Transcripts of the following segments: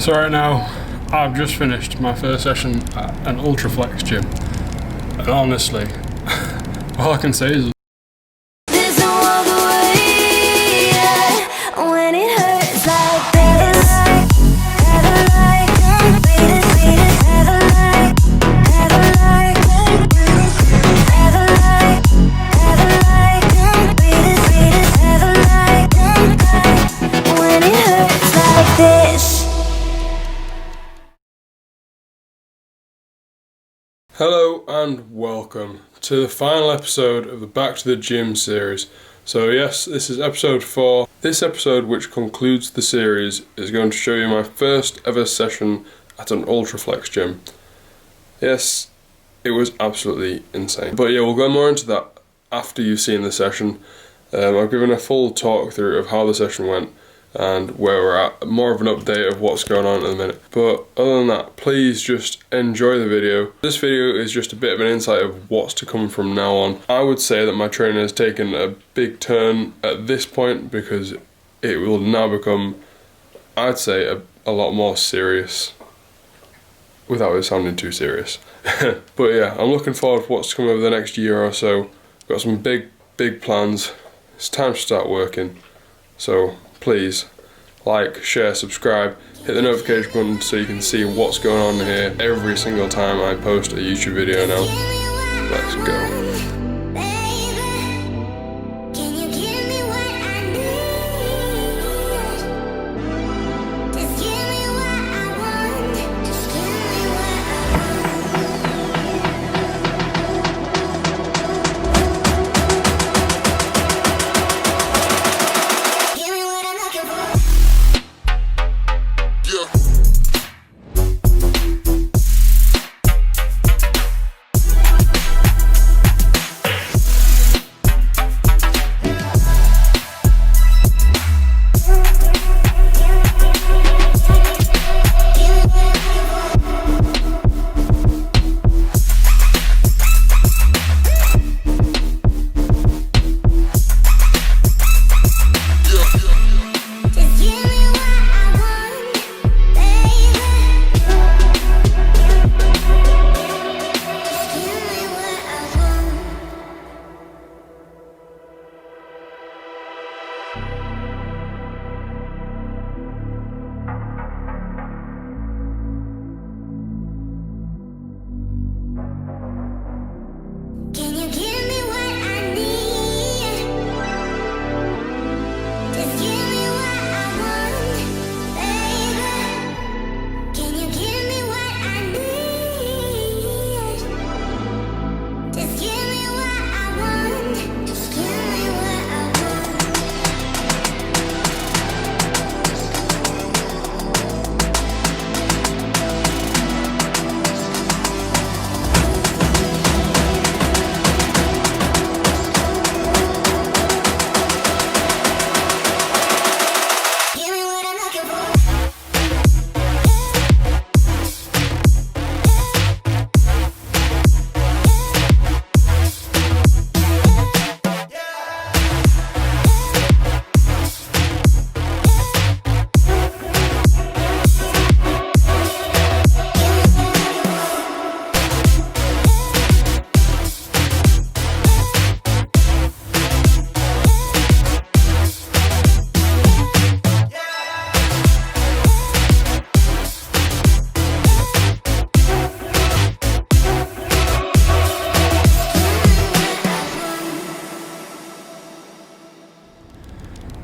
So right now, I've just finished my first session at an Ultraflex gym, and honestly, all I can say is There's no other way, yeah, when it hurts like this. Never like, beat it, never like, never like, never like, beat it, never like, when it hurts like this. hello and welcome to the final episode of the Back to the Gym series. So yes, this is episode 4. This episode, which concludes the series, is going to show you my first ever session at an Ultraflex gym. Yes, it was absolutely insane. But yeah, we'll go more into that after you've seen the session. I've given a full talk through of how the session went and where we're at, more of an update of what's going on at the minute. But other than that, please just enjoy the video. This video is just a bit of an insight of what's to come from now on. I would say that my training has taken a big turn at this point because it will now become, I'd say, a lot more serious without it sounding too serious. But yeah, I'm looking forward to what's to come over the next year or so. Got some big plans. It's time to start working. So please like, share, subscribe, hit the notification button so you can see what's going on here every single time I post a YouTube video now. Let's go.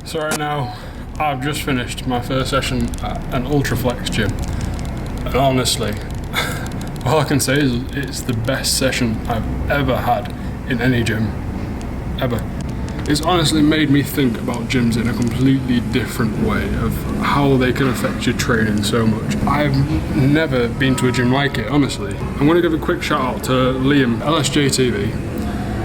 So right now, I've just finished my first session at an Ultraflex gym, and honestly, all I can say is it's the best session I've ever had in any gym, ever. It's honestly made me think about gyms in a completely different way of how they can affect your training so much. I've never been to a gym like it, honestly. I'm going to give a quick shout out to Liam, LSJ TV.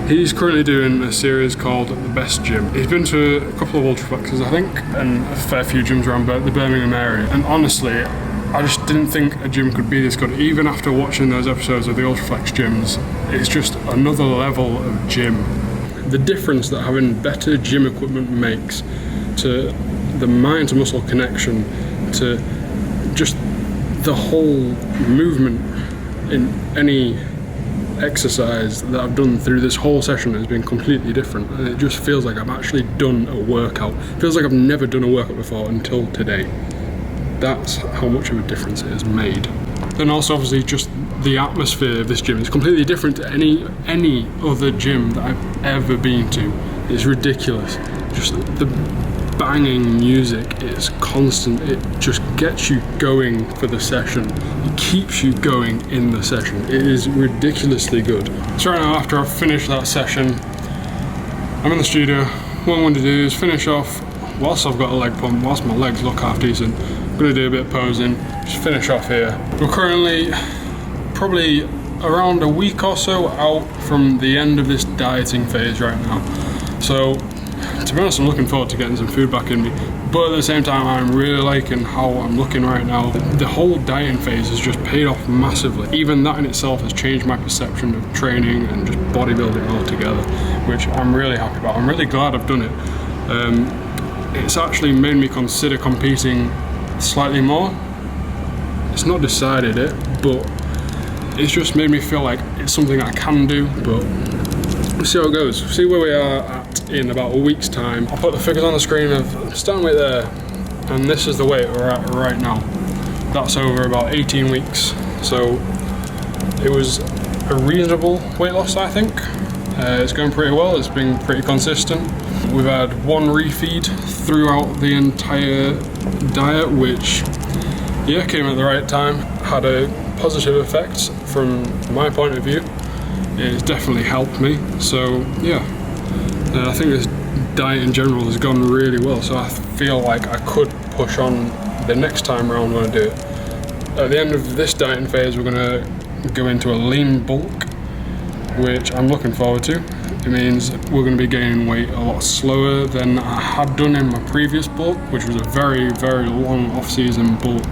He's currently doing a series called The Best Gym. He's been to a couple of Ultraflexes, I think, and a fair few gyms around the Birmingham area. And honestly, I just didn't think a gym could be this good. Even after watching those episodes of the Ultraflex gyms, it's just another level of gym. The difference that having better gym equipment makes to the mind to muscle connection, to just the whole movement in any exercise that I've done through this whole session has been completely different, and it just feels like I've actually done a workout. It feels like I've never done a workout before until today. That's how much of a difference it has made. Then also obviously just the atmosphere of this gym is completely different to any other gym that I've ever been to. It's ridiculous. Just the banging music is constant. It just gets you going for the session. It keeps you going in the session. It is ridiculously good. So right now, after I've finished that session, I'm in the studio. What I'm going to do is finish off whilst I've got a leg pump, whilst my legs look half decent. I'm going to do a bit of posing, just finish off here. We're currently probably around a week or so out from the end of this dieting phase right now. So to be honest, I'm looking forward to getting some food back in me, but at the same time I'm really liking how I'm looking right now. The whole dieting phase has just paid off massively. Even that in itself has changed my perception of training and just bodybuilding altogether, which I'm really happy about. I'm really glad I've done it. It's actually made me consider competing slightly more. It's not decided it, but it's just made me feel like it's something I can do. But we'll see how it goes. We'll see where we are at in about a week's time. I'll put the figures on the screen of starting weight there, and this is the weight we're at right now. That's over about 18 weeks, so it was a reasonable weight loss, I think. It's going pretty well. It's been pretty consistent. We've had one refeed throughout the entire diet, which came at the right time, had a positive effect from my point of view. It's definitely helped me. So I think this diet in general has gone really well, so I feel like I could push on the next time around when I do it. At the end of this dieting phase, we're going to go into a lean bulk, which I'm looking forward to. It means we're going to be gaining weight a lot slower than I had done in my previous bulk, which was a very, very long off-season bulk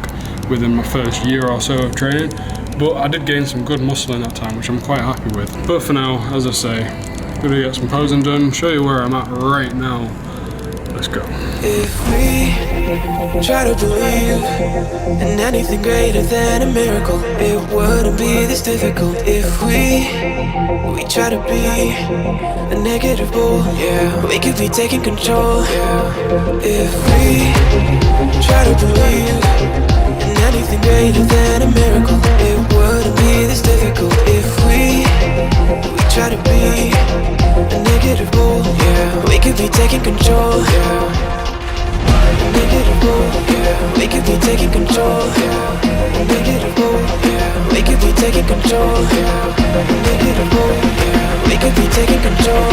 within my first year or so of training. But I did gain some good muscle in that time, which I'm quite happy with. But for now, as I say, I'm going to get some posing done, show you where I'm at right now. Let's go. If we try to believe in anything greater than a miracle, it wouldn't be this difficult. If we try to be a negative bull, we could be taking control. If we try to believe in anything greater than a miracle, it wouldn't be this difficult. If we try to be a negative bull, we could be taking control. Negative bull, we could be taking control. Negative bull, we could be taking control. Negative bull, we could be taking control.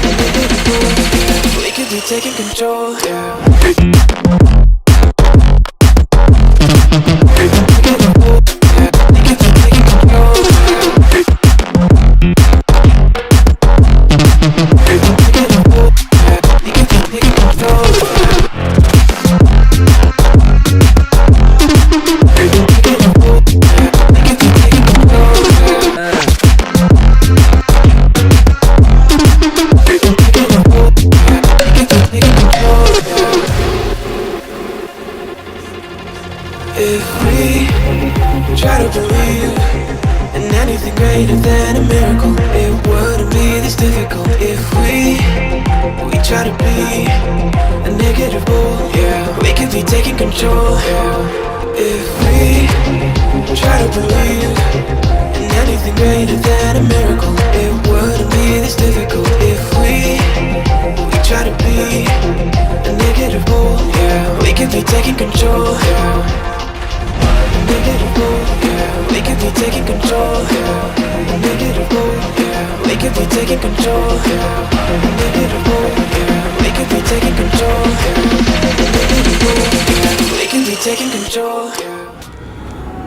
Negative bull, we could be taking control. If we try to believe in anything greater than a miracle, it wouldn't be this difficult. If we try to be a negative bull, we could be taking control. If we try to believe in anything greater than a miracle, it wouldn't be this difficult. If we try to be a negative bull, we could be taking control. Negative bull, we could be taking control. Negative bull, we could be taking control. Negative bull, we could be taking control. Negative bull, we could be taking control.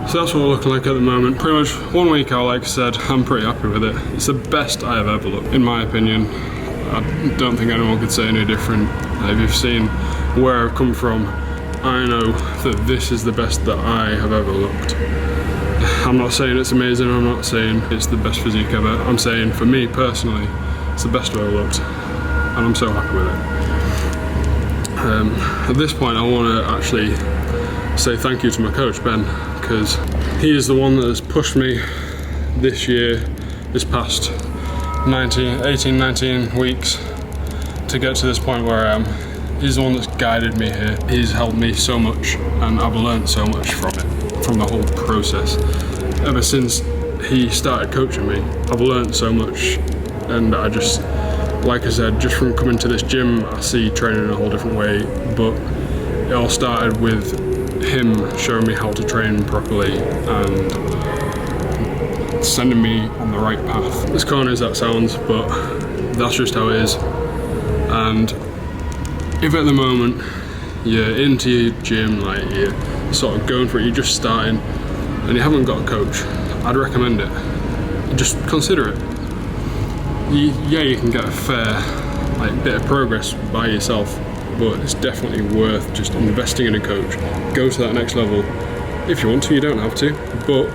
So that's what we're looking like at the moment. Pretty much 1 week out, like I said, I'm pretty happy with it. It's the best I have ever looked, in my opinion. I don't think anyone could say any different. If you've seen where I've come from, I know that this is the best that I have ever looked. I'm not saying it's amazing, I'm not saying it's the best physique ever. I'm saying for me personally, it's the best I've ever looked, and I'm so happy with it. At this point I want to actually say thank you to my coach Ben, because he is the one that has pushed me this year, this past 19 weeks to get to this point where I am. He's the one that's guided me here. He's helped me so much, and I've learned so much from it, from the whole process. Ever since he started coaching me, I've learned so much, and I just, like I said, just from coming to this gym, I see training in a whole different way, but it all started with him showing me how to train properly and sending me on the right path. As corny as that sounds, but that's just how it is. And if at the moment you're into your gym, like you're sort of going for it, you're just starting and you haven't got a coach, I'd recommend it. Just consider it. Yeah, you can get a fair bit of progress by yourself, but it's definitely worth just investing in a coach. Go to that next level. If you want to, you don't have to, but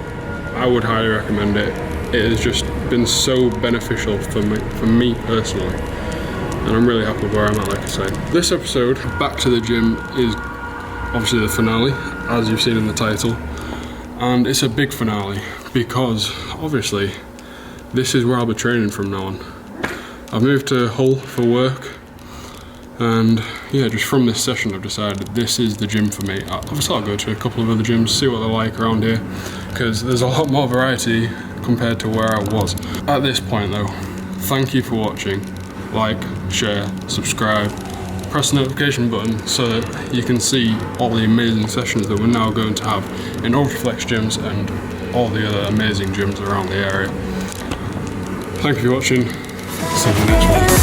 I would highly recommend it. It has just been so beneficial for me personally, and I'm really happy with where I'm at, like I say. This episode, Back to the Gym, is obviously the finale, as you've seen in the title, and it's a big finale because obviously this is where I'll be training from now on. I've moved to Hull for work, and yeah, just from this session I've decided this is the gym for me. Obviously I'll go to a couple of other gyms, see what they're like around here, because there's a lot more variety compared to where I was. At this point though, thank you for watching. Like, share, subscribe, press the notification button so that you can see all the amazing sessions that we're now going to have in Ultraflex gyms and all the other amazing gyms around the area. Thank you for watching. See you next one.